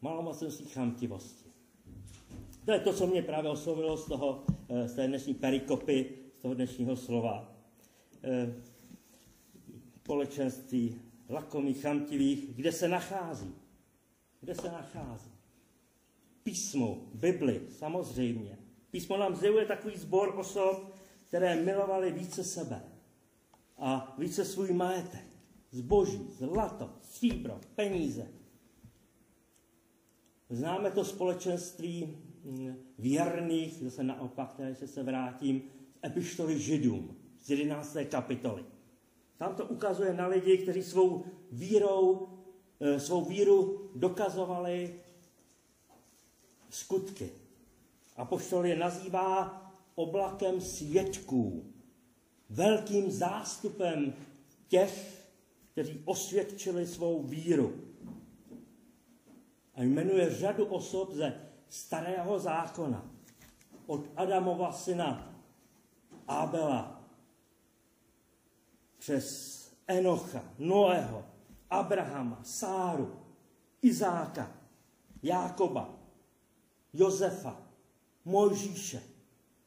malomocenství, chamtivosti. To je to, co mě právě oslovilo z té dnešní perikopy, z toho dnešního slova. Společenství lakomých, chamtivých, kde se nachází? Kde se nachází? Písmu, Bibli, samozřejmě. Písmo nám sděluje takový sbor osob, které milovali více sebe a více svůj majetek, zboží, zlato, stříbro, peníze. Známe to společenství věrných, zase naopak, když se vrátím, z epištoly Židům, z 11. kapitoly. Tam to ukazuje na lidi, kteří svou víru dokazovali skutky. Apoštol je nazývá oblakem svědků, velkým zástupem těch, kteří osvědčili svou víru. A jmenuje řadu osob ze starého zákona, od Adamova syna Abela, přes Enocha, Noého, Abrahama, Sáru, Izáka, Jákoba, Josefa, Mojžíše.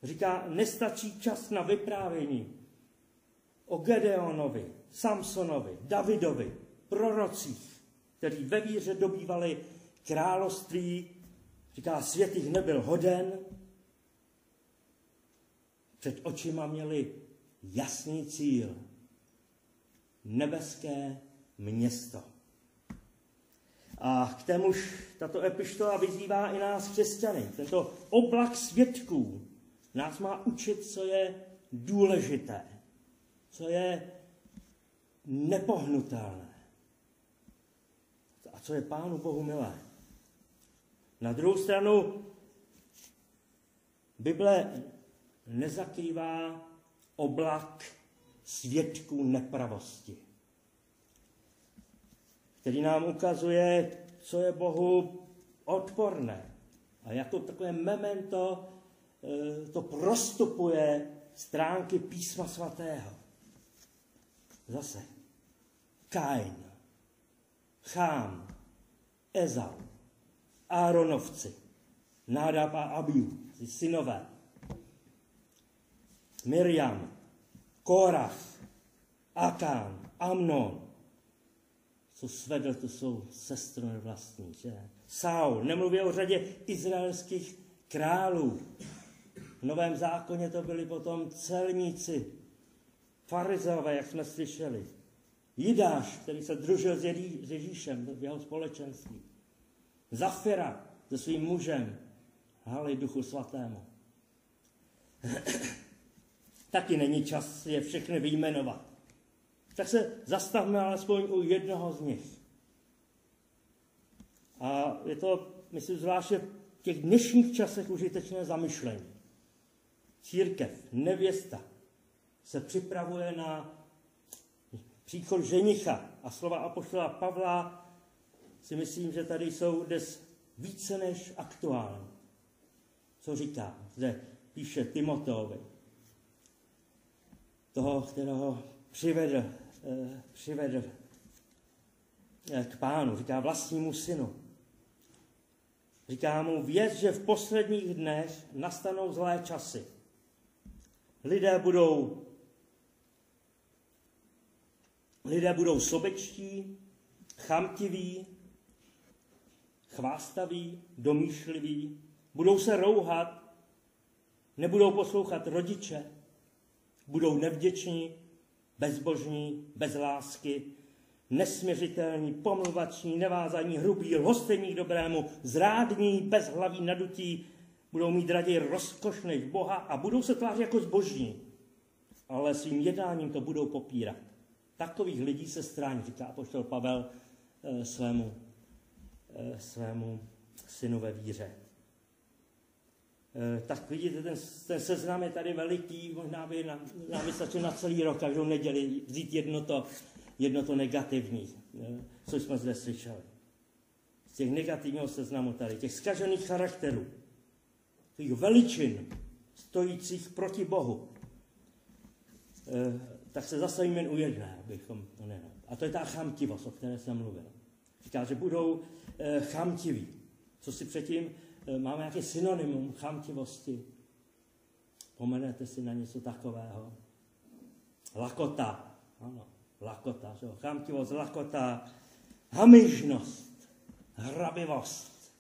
Říká, nestačí čas na vyprávění o Gedeonovi, Samsonovi, Davidovi, prorocích, kteří ve víře dobývali království. Říká, svět jich nebyl hoden. Před očima měli jasný cíl. Nebeské město. A k témuž tato epištola vyzývá i nás křesťany. Tento oblak svědků nás má učit, co je důležité, co je nepohnutelné a co je Pánu Bohu milé. Na druhou stranu Bible nezakrývá oblak svědků nepravosti, který nám ukazuje, co je Bohu odporné. A jako takové memento to prostupuje stránky Písma svatého. Zase Kain, Chám, Ezau, Áronovci, Nádab a Abiú, synové, Miriam, Korach, Akán, Amnon. Co svedl, to jsou sestry vlastní, že? Saul, nemluví o řadě izraelských králů. V Novém zákoně to byli potom celníci, farizeové, jak jsme slyšeli. Jidáš, který se družil s Ježíšem v jeho společenství. Zafira se svým mužem, hali Duchu Svatému. Taky není čas je všechny vyjmenovat. Tak se zastavme alespoň u jednoho z nich. A je to, myslím, zvláště v těch dnešních časech užitečné zamyšlení. Církev, nevěsta, se připravuje na příchod ženicha. A slova apoštola Pavla si myslím, že tady jsou dnes více než aktuální. Co říká? Zde píše Timoteovi. Toho, kterého přivedl k Pánu, říká vlastnímu synu. Říká mu, věř, že v posledních dnech nastanou zlé časy. Lidé budou sobečtí, chamtiví, chvástaví, domýšliví, budou se rouhat, nebudou poslouchat rodiče, budou nevděční, bezbožní, bez lásky, nesměřitelní, pomluvační, nevázaní, hrubí, lhostejní k dobrému, zrádní, bezhlaví, nadutí, budou mít raději rozkoš než Boha a budou se tvářit jako zbožní, ale svým jednáním to budou popírat. Takových lidí se strání, říká apoštol Pavel svému synu ve víře. Tak vidíte, ten seznam je tady veliký, možná by nám vystačil na celý rok, každou neděli vzít jedno to negativní, co jsme zde slyšeli. Z těch negativního seznamu tady, těch zkažených charakterů, těch veličin, stojících proti Bohu, tak se zastavíme jen u jedné, abychom to nehnali. A to je ta chamtivost, o které jsem mluvil. Říká, že budou chamtiví. Co si předtím, máme nějaké synonymum chamtivosti. Pomenete si na něco takového. Lakota. Ano, lakota. Že? Chamtivost, lakota, hamižnost, hrabivost.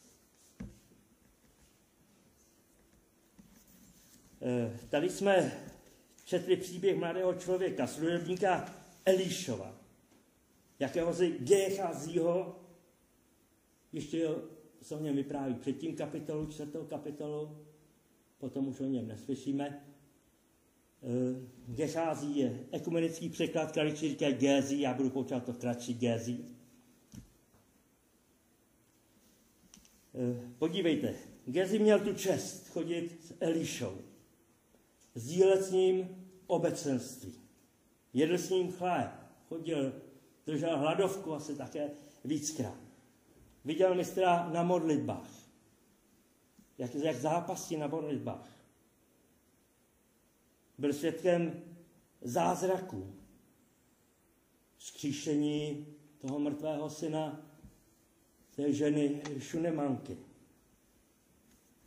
Tady jsme četli příběh mladého člověka, služebníka Elišova, jakéhosi Géchazího, ještě se o něm vypráví předtím kapitolu, 4. kapitolu, potom už o něm neslyšíme. Géchází je ekumenický překlad, kraliči říkají Gézí, já budu poučovat to kratší Gézí. Podívejte, Gézi měl tu čest chodit s Elišou, sdílet s ním obecenství. Jedl s ním chléb, chodil, držel hladovku asi také víckrát. Viděl mistra na modlitbách, jak zápasí na modlitbách. Byl svědkem zázraků, vzkříšení toho mrtvého syna té ženy Šunemanky.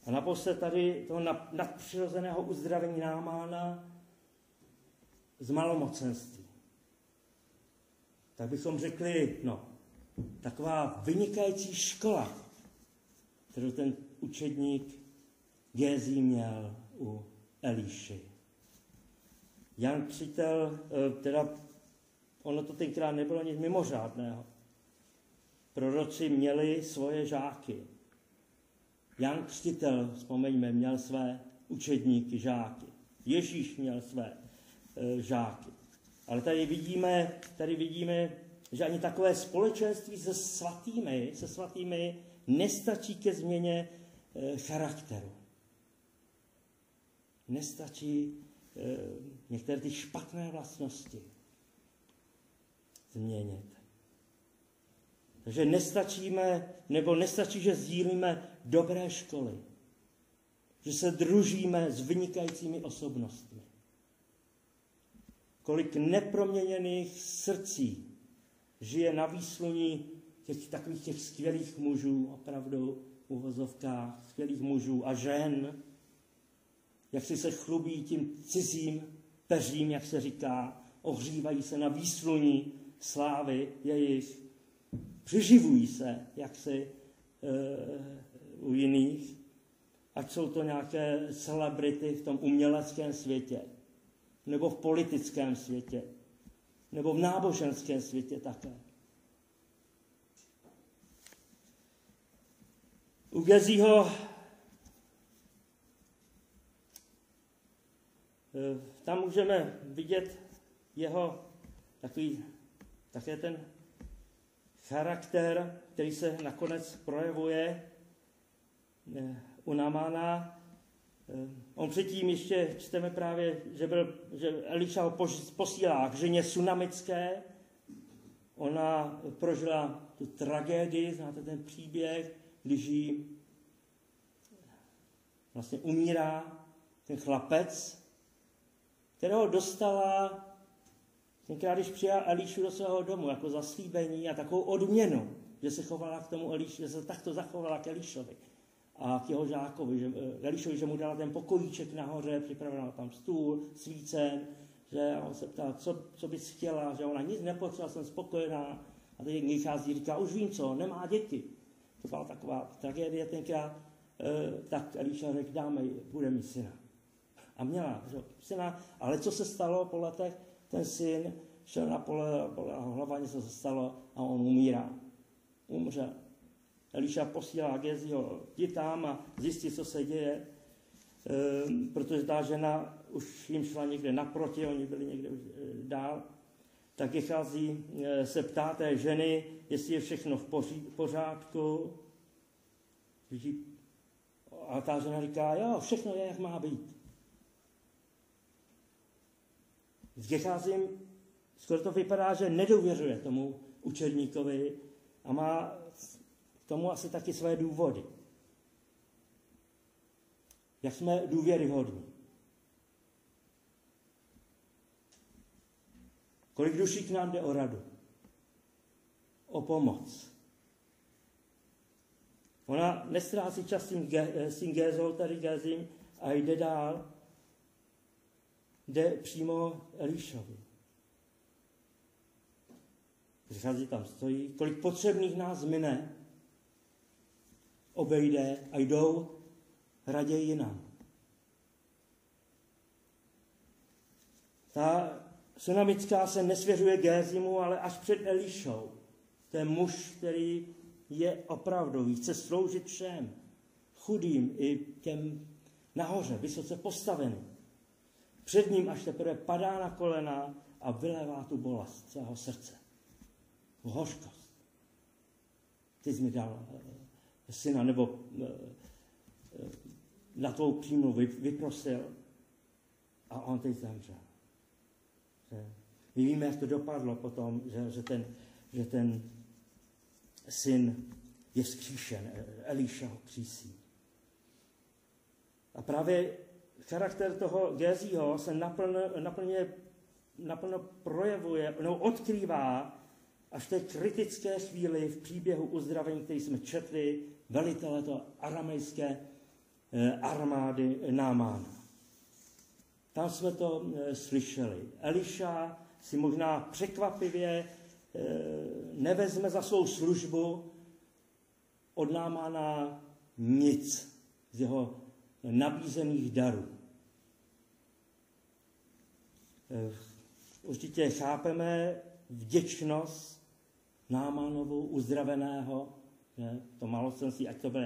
A naposled tady toho nadpřirozeného uzdravení Námána z malomocenství. Tak bychom řekli, taková vynikající škola, kterou ten učedník Gézí měl u Eliši. Jan Křtitel, ono to tenkrát nebylo nic mimořádného. Proroci měli svoje žáky. Jan Křtitel, vzpomeňme, měl své učedníky, žáky. Ježíš měl své žáky. Ale tady vidíme, že ani takové společenství se svatými nestačí ke změně charakteru. Nestačí některé ty špatné vlastnosti změnit. Takže nestačí, že sdílíme dobré školy, že se družíme s vynikajícími osobnostmi. Kolik neproměněných srdcí žije na výsluní těch skvělých mužů, opravdu v uvozovkách, skvělých mužů a žen, jak si se chlubí tím cizím peřím, jak se říká, ohřívají se na výsluní slávy jejich, přiživují se, jak si u jiných, ať jsou to nějaké celebrity v tom uměleckém světě, nebo v politickém světě, nebo v náboženském světě také. U Gézího tam můžeme vidět jeho také ten charakter, který se nakonec projevuje u Námána. On předtím ještě čteme právě, že Eliša ho posílá k ženě sunamické. Ona prožila tu tragédii, znáte ten příběh, když jí vlastně umírá ten chlapec, kterého dostala tenkrát, když přijala Elišu do svého domu jako zaslíbení a takovou odměnu, že se chovala k tomu že se takto zachovala k Elišovi a k jeho žákovi, Elišovi, že mu dala ten pokojíček nahoře, připravila tam stůl, svícen, že on se ptal, co bys chtěla, že ona nic nepotřeba, jsem spokojená. A teď Géchází říká, už vím co, nemá děti. To byla taková tragédie tenkrát, tak Eliša řekl, dáme, bude mít syna. A měla syna, ale co se stalo po letech? Ten syn šel na pole a hlava něco se stalo a on umřel. Eliša posílá Gézího, jdi tam a zjistí, co se děje, protože ta žena už jim šla někde naproti, oni byli někde dál. Tak Géchází se ptá té ženy, jestli je všechno v pořádku. A ta žena říká, jo, všechno je, jak má být. S Gécházím skoro to vypadá, že nedůvěřuje tomu učedníkovi a má k tomu asi taky své důvody. Jak jsme důvěryhodní. Kolik duší k nám jde o radu, o pomoc. Ona nestrácí čas s tím Gézou, tady Gézím, a jde dál. Jde přímo Elišovi. Přichází tam, stojí, kolik potřebných nás mine, obejde a jdou raději jinam. Ta sunamická se nesvěřuje Gézimu, ale až před Elišou. To je muž, který je opravdový, chce sloužit všem, chudým i těm nahoře, vysoce postaveným. Před ním až teprve padá na kolena a vylévá tu bolest svého srdce. Hořkost. Ty jsi mi dal syna, nebo na tvou přímluvu vyprosil a on teď zemřel. My víme, jak to dopadlo potom, že ten syn je vzkříšen, Eliša ho křísí. A právě charakter toho Gézího se naplno projevuje, nebo odkrývá až v té kritické chvíli v příběhu uzdravení, který jsme četli, velitele to aramejské armády Námána. Tam jsme to slyšeli. Eliša si možná překvapivě nevezme za svou službu od Námána nic z jeho nabízených darů. Určitě chápeme vděčnost Námánovu uzdraveného, že? To malocenství, ať to byla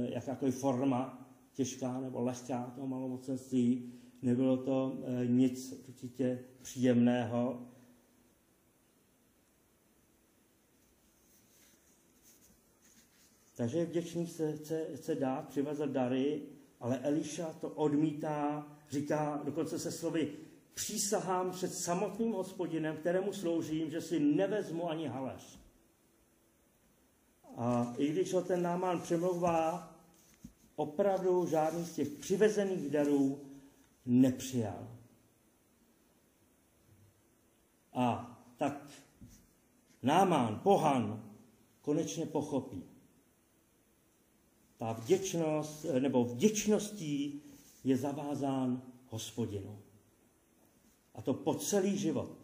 jakákoliv forma, těžká nebo lehká toho malocenství, nebylo to nic určitě příjemného. Takže vděčný chce dát, přivezat dary, ale Eliša to odmítá, říká dokonce se slovy: přísahám před samotným Hospodinem, kterému sloužím, že si nevezmu ani haléř. A i když ho ten Námán přemlouvá, opravdu žádný z těch přivezených darů nepřijal. A tak Námán, pohan, konečně pochopí. Ta vděčnost, nebo vděčností je zavázán Hospodinu. A to po celý život.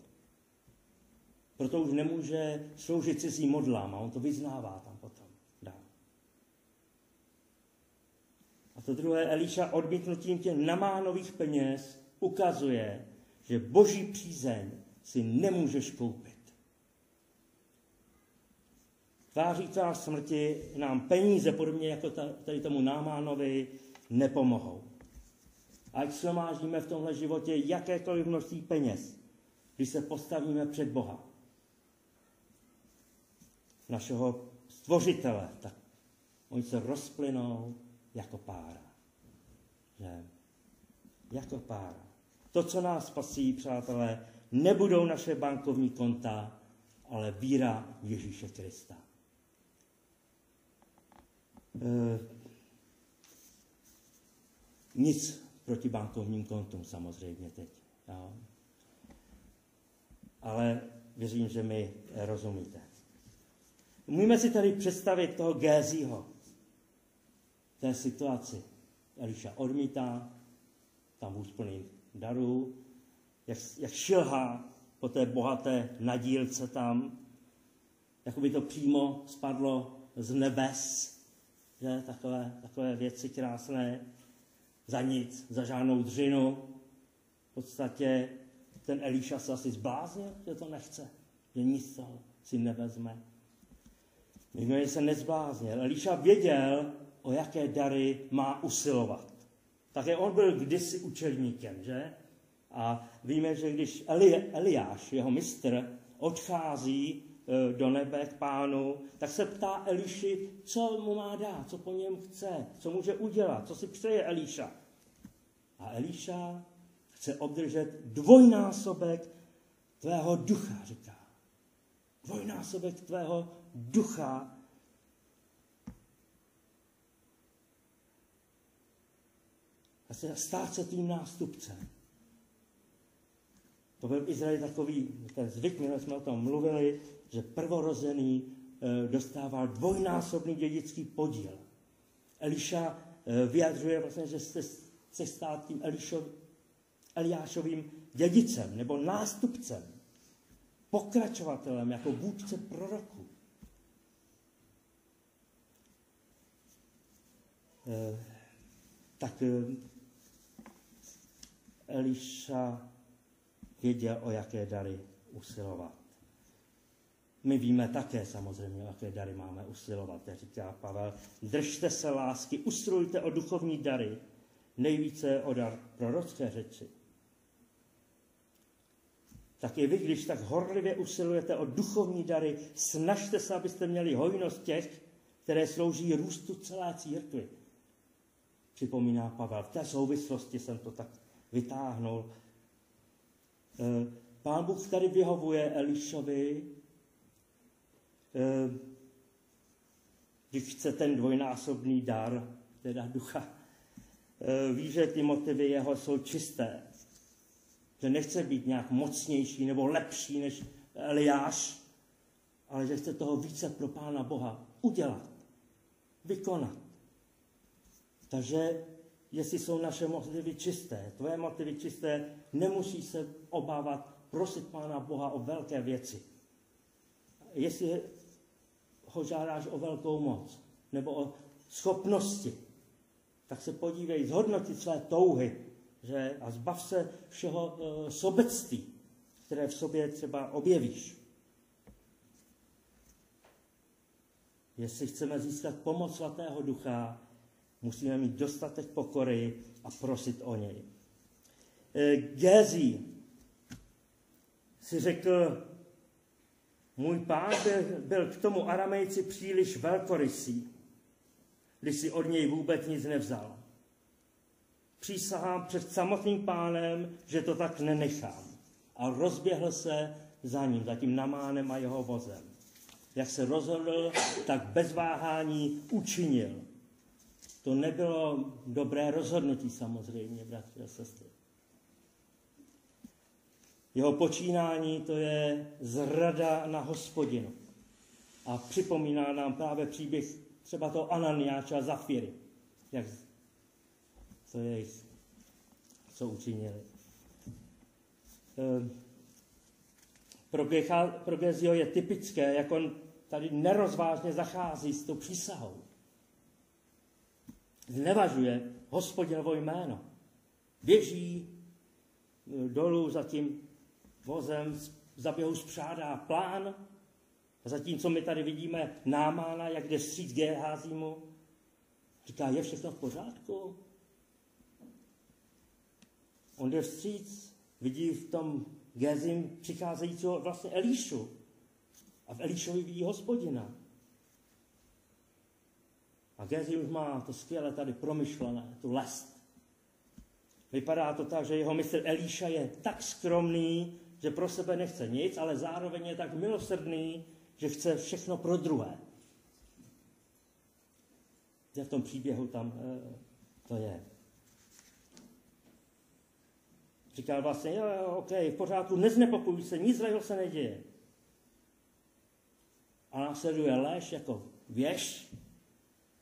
Proto už nemůže sloužit cizím modlám a on to vyznává tam potom dál. A to druhé, Eliša odmítnutím těch Námánových peněz ukazuje, že boží přízeň si nemůžeš koupit. Tváří tvář smrti nám peníze, podobně jako tady tomu Námánovi, nepomohou. Ať shromáždíme v tomhle životě jakékoliv množství peněz, když se postavíme před Boha, našeho stvořitele, tak oni se rozplynou jako pára. Že? Jako pára. To, co nás spasí, přátelé, nebudou naše bankovní konta, ale víra Ježíše Krista. Nic proti bankovním kontům samozřejmě teď. Jo. Ale věřím, že mi rozumíte. Můžeme si tady představit toho Gézího v té situaci. Eliša odmítá, tam vůz plný darů, jak šilhá po té bohaté nadílce tam, jako by to přímo spadlo z nebes, že? Takové věci krásné, za nic, za žádnou dřinu. V podstatě ten Eliša se asi zbláznil, že to nechce, že nic toho si nevezme. Nikdo se nezbláznil. Eliša věděl, o jaké dary má usilovat. Také on byl kdysi učedníkem, že? A víme, že když Eliáš, jeho mistr, odchází do nebe k Pánu, tak se ptá Eliši, co mu má dát, co po něm chce, co může udělat, co si přeje Eliša. A Eliša chce obdržet dvojnásobek tvého ducha, říká. Dvojnásobek tvého ducha. A stát se tím nástupcem. To byl v Izraeli takový ten zvyk, my jsme o tom mluvili, že prvorozený dostával dvojnásobný dědický podíl. Eliša vyjadřuje vlastně, že se stát tím Eliášovým dědicem nebo nástupcem, pokračovatelem jako vůdce proroků. Tak Eliša věděl, o jaké dary usilovat. My víme také samozřejmě, o jaké dary máme usilovat, jak říká Pavel. Držte se lásky, usilujte o duchovní dary, nejvíce o dar prorocké řeči. Tak i vy, když tak horlivě usilujete o duchovní dary, snažte se, abyste měli hojnost těch, které slouží růstu celé církvi. Připomíná Pavel. V té souvislosti jsem to tak vytáhnul. Pán Bůh tady vyhovuje Elišovi, když chce ten dvojnásobný dar, teda ducha. Ví, že ty motivy jeho jsou čisté. Že nechce být nějak mocnější nebo lepší než Eliáš, ale že chce toho více pro Pána Boha udělat, vykonat. Takže jestli jsou naše motivy čisté, tvoje motivy čisté, nemusíš se obávat prosit Pána Boha o velké věci. Jestli ho žádáš o velkou moc nebo o schopnosti, tak se podívej, zhodnotit své touhy, že, a zbav se všeho sobectví, které v sobě třeba objevíš. Jestli chceme získat pomoc Svatého Ducha, musíme mít dostatek pokory a prosit o něj. Gézi si řekl, můj pán byl k tomu Aramejci příliš velkorysý, když si od něj vůbec nic nevzal. Přísahám před samotným pánem, že to tak nenechám. A rozběhl se za ním, za tím Namánem a jeho vozem. Jak se rozhodl, tak bez váhání učinil. To nebylo dobré rozhodnutí samozřejmě, bratři a sestry. Jeho počínání to je zrada na Hospodinu. A připomíná nám právě příběh třeba toho Ananiáče a Zafiry. Co učinili. Pro Géziho je typické, jak on tady nerozvážně zachází s tou přísahou. Znevažuje Hospodinovo jméno. Běží dolů za tím vozem, za běhu spřádá plán, a zatímco my tady vidíme Námána, jak jde vstříc Géhazimu, říká, je všechno v pořádku? On jde vstříc, vidí v tom Gézim přicházejícího vlastně Elišu. A v Elišovi vidí Hospodina. A Gézi už má to skvěle tady promyšlené, tu lest. Vypadá to tak, že jeho mistr Eliša je tak skromný, že pro sebe nechce nic, ale zároveň je tak milosrdný, že chce všechno pro druhé. V tom příběhu tam to je. Říkal vlastně, jo, OK, v pořádku, neznepokojuj se, nic zlého se neděje. A následuje lež jako věž,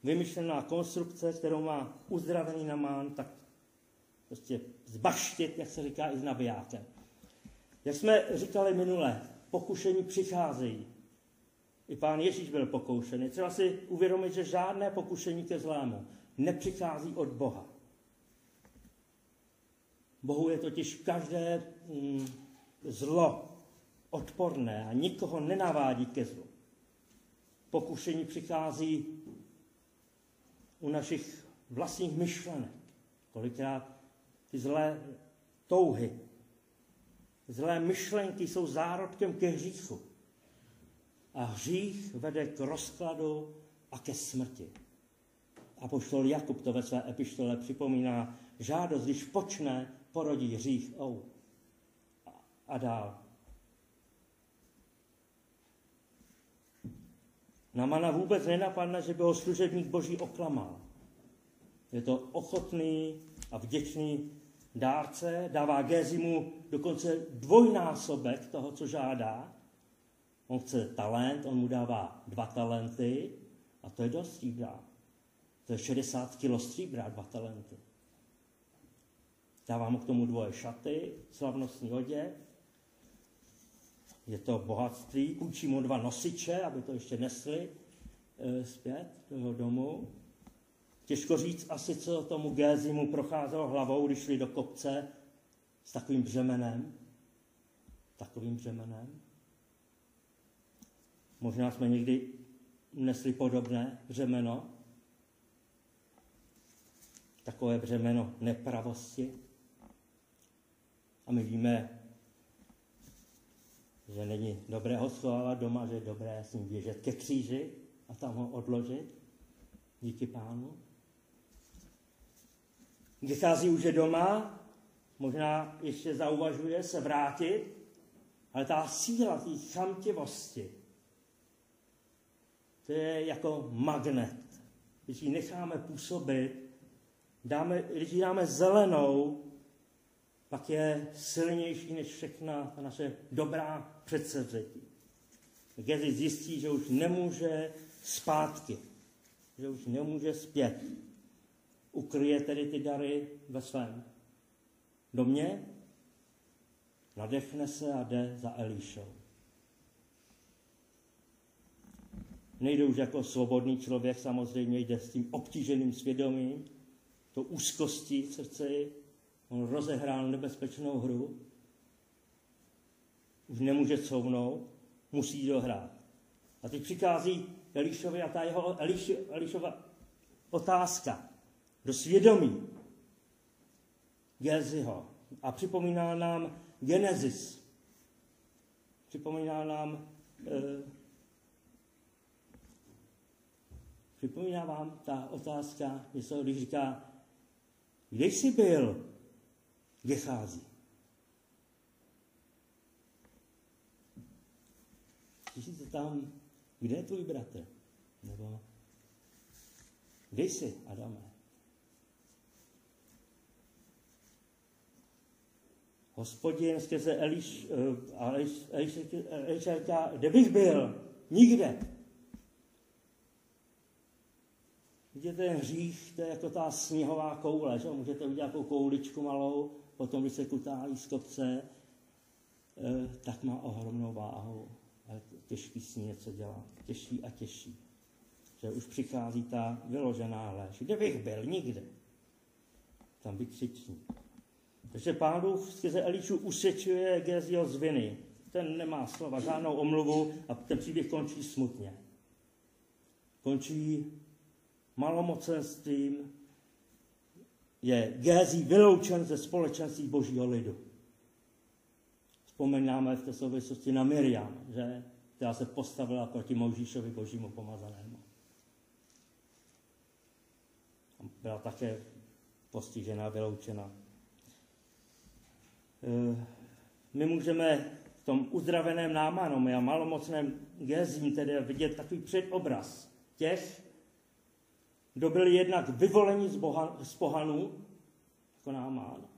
vymyšlená konstrukce, kterou má uzdravený Namán, tak prostě zbaštit, jak se říká, i s nabijákem. Jak jsme říkali minule, pokušení přicházejí. I Pán Ježíš byl pokoušený. Třeba si uvědomit, že žádné pokušení ke zlému nepřichází od Boha. Bohu je totiž každé zlo odporné a nikoho nenavádí ke zlu. Pokušení přichází u našich vlastních myšlenek. Kolikrát ty zlé touhy, zlé myšlenky jsou zárodkem ke hříchu. A hřích vede k rozkladu a ke smrti. Apoštol Jakub to ve své epištole připomíná, žádost, když počne, porodí hřích. A dál. Namana vůbec nenapadne, že by ho služebník Boží oklamal. Je to ochotný a vděčný dárce, dává Gézimu dokonce dvojnásobek toho, co žádá. On chce talent, on mu dává 2 talenty a to je dost stříbra. To je 60 kilo stříbra, 2 talenty. Dává mu k tomu 2 šaty, slavnostní oděv. Je to bohatství, učí mu 2 nosiče, aby to ještě nesli zpět do jeho domu. Těžko říct asi, co tomu Gézimu procházelo hlavou, když šli do kopce s takovým břemenem. Možná jsme někdy nesli podobné břemeno. Takové břemeno nepravosti. A my víme, že není dobré ho schovávat doma, že je dobré s ním běžet ke kříži a tam ho odložit. Díky Pánu. Gehazi už je doma, možná ještě zauvažuje se vrátit, ale ta síla té chamtivosti, to je jako magnet. Když ji necháme působit, když ji dáme zelenou, pak je silnější než všechna ta naše dobrá předsevzetí. Gehazi zjistí, že už nemůže zpátky, že už nemůže zpět. Ukryje tedy ty dary ve svém domě, nadechne se a jde za Elišou. Nejde už jako svobodný člověk, samozřejmě jde s tím obtíženým svědomím, to úzkostí v srdci. On rozehrál nebezpečnou hru, už nemůže couvnout, musí dohrát. A teď přichází Elišovi a ta jeho Elišova otázka do svědomí Géziho a připomíná nám Genesis. Připomíná vám ta otázka, když říká, kde jsi byl, Gehazi? Slyšíte tam, kde je tvůj bratr? Nebo kde jsi, Adame? Hospodin skrze Eliša říká, kde bych byl? Nikde. Vidíte, ten hřích, to je jako ta sněhová koule, že? Můžete udělat takovou kouličku malou, potom, když se kutálí z kopce, tak má ohromnou váhu. A je těžký s ní něco dělat. Těžší a těžší. Že už přichází ta vyložená lež. Kde bych byl? Nikde. Tam vykřičí. Takže Pán Bůh skrze Elišu usvědčuje Géziho z viny. Ten nemá slova, žádnou omluvu a ten příběh končí smutně. Končí malomocenstvím, je Gézi vyloučen ze společenství božího lidu. Vzpomínáme v té souvislosti na Miriam, že? Která se postavila proti Mojžíšovi božímu pomazanému. Byla také postižena, vyloučena. My můžeme v tom uzdraveném Námanovi a malomocném Gézím tedy vidět takový předobraz těch, kdo byli jednak vyvoleni z pohanů, jako Náman,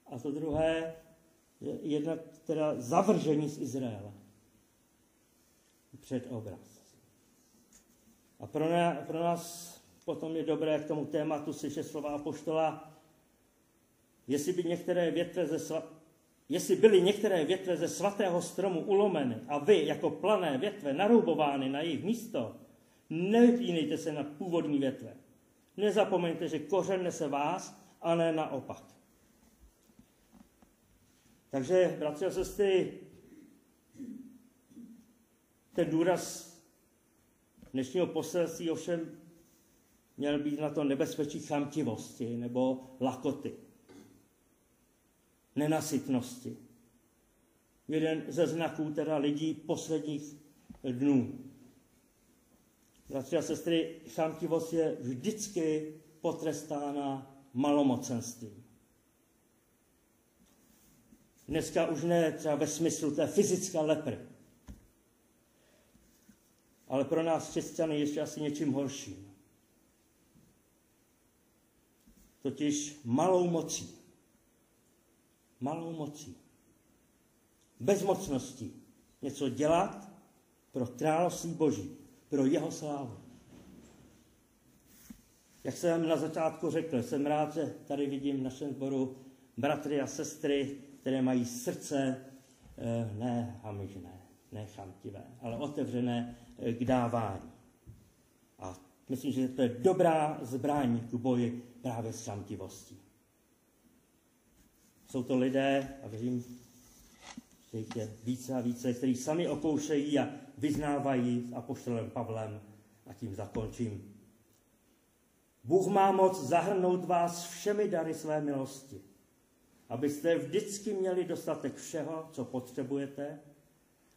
a to druhé, jednak teda zavržení z Izraele. Předobraz. A pro nás potom je dobré k tomu tématu slyšet slova apoštola, jestli byly některé větve ze svatého stromu ulomeny a vy jako plané větve naroubovány na jejich místo, nevypínejte se na původní větve. Nezapomeňte, že kořen nese vás, a ne naopak. Takže, bratři a sestry, ten důraz dnešního poselství ovšem měl být na to nebezpečí chamtivosti nebo lakoty, nenasytnosti. Jeden ze znaků teda lidí posledních dnů. Bratři a sestry, chamtivost je vždycky potrestána malomocenstvím. Dneska už ne třeba ve smyslu té fyzické lepry, ale pro nás křesťany ještě asi něčím horším. Totiž malou mocí, bezmocností, něco dělat pro království Boží, pro jeho slávu. Jak jsem na začátku řekl, jsem rád, že tady vidím v našem sboru bratry a sestry, které mají srdce ne hamižné, ne chamtivé, ale otevřené k dávání. A myslím, že to je dobrá zbraň k boji právě s chamtivostí. Jsou to lidé, a věřím, že jich je více a více, kteří sami okoušejí a vyznávají s apoštolem Pavlem, a tím zakončím. Bůh má moc zahrnout vás všemi dary své milosti, abyste vždycky měli dostatek všeho, co potřebujete,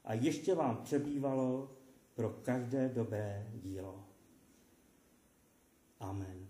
a ještě vám přebývalo pro každé dobré dílo. Amen.